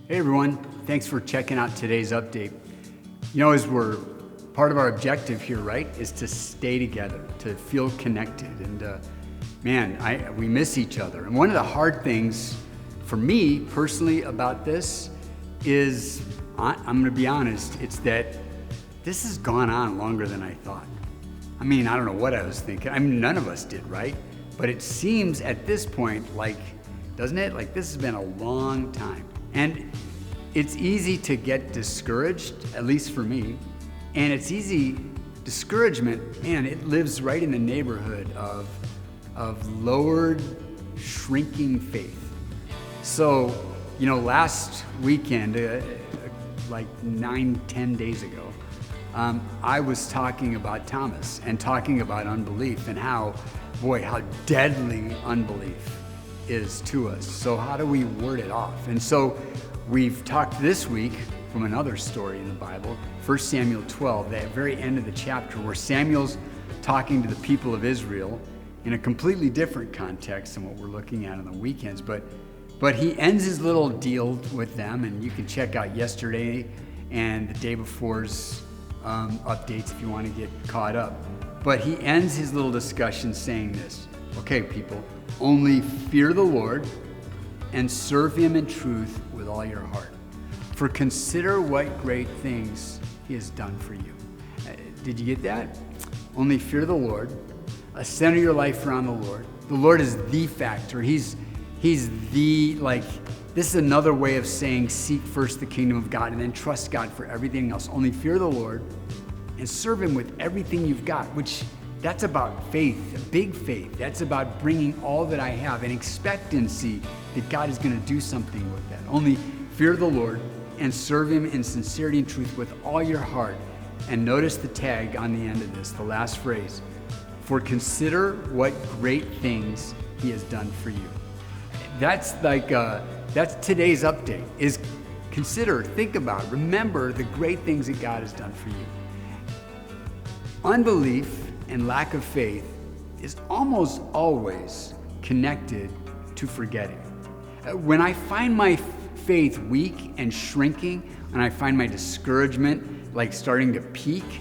Hey everyone, thanks for checking out today's update. As we're part of our objective here, right, is to stay together, to feel connected. And we miss each other. And one of the hard things for me personally about this is, I'm going to be honest, it's that this has gone on longer than I thought. I don't know what I was thinking. None of us did, right? But it seems at this point, doesn't it? Like this has been a long time. And it's easy to get discouraged, at least for me. And it's easy, discouragement, man, it lives right in the neighborhood of lowered, shrinking faith. So, last weekend, 9-10 days ago, I was talking about Thomas and talking about unbelief and how deadly unbelief is to us. So how do we ward it off? And so we've talked this week from another story in the Bible, 1 Samuel 12, that very end of the chapter where Samuel's talking to the people of Israel in a completely different context than what we're looking at on the weekends. But he ends his little deal with them, and you can check out yesterday and the day before's updates if you want to get caught up. But he ends his little discussion saying this: okay, people, only fear the Lord and serve him in truth with all your heart. For consider what great things he has done for you. Did you get that? Only fear the Lord. Center your life around the Lord. The Lord is the factor. He's the, this is another way of saying seek first the kingdom of God and then trust God for everything else. Only fear the Lord and serve him with everything you've got, which that's about faith, a big faith. That's about bringing all that I have and expectancy that God is going to do something with that. Only fear the Lord and serve him in sincerity and truth with all your heart. And notice the tag on the end of this, the last phrase: for consider what great things he has done for you. That's that's today's update, is consider, think about, remember the great things that God has done for you. Unbelief and lack of faith is almost always connected to forgetting. When I find my faith weak and shrinking, and I find my discouragement starting to peak,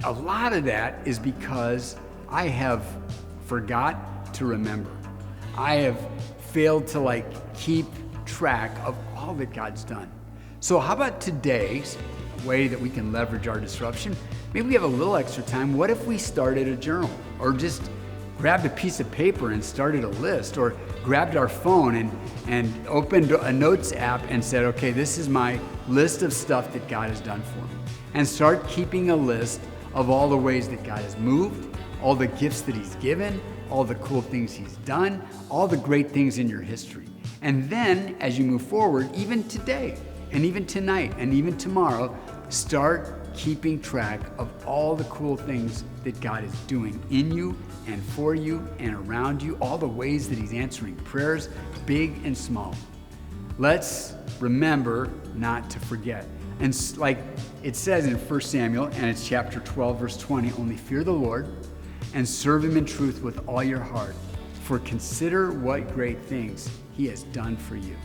a lot of that is because I have forgot to remember. I have failed to keep track of all that God's done. So how about today's way that we can leverage our disruption? Maybe we have a little extra time. What if we started a journal, or just grabbed a piece of paper and started a list, or grabbed our phone and opened a notes app and said, okay, this is my list of stuff that God has done for me. And start keeping a list of all the ways that God has moved, all the gifts that he's given, all the cool things he's done, all the great things in your history. And then as you move forward, even today and even tonight and even tomorrow, start keeping track of all the cool things that God is doing in you and for you and around you, all the ways that he's answering prayers, big and small. Let's remember not to forget. And like it says in 1 Samuel, and it's chapter 12, verse 20, only fear the Lord and serve him in truth with all your heart. For consider what great things he has done for you.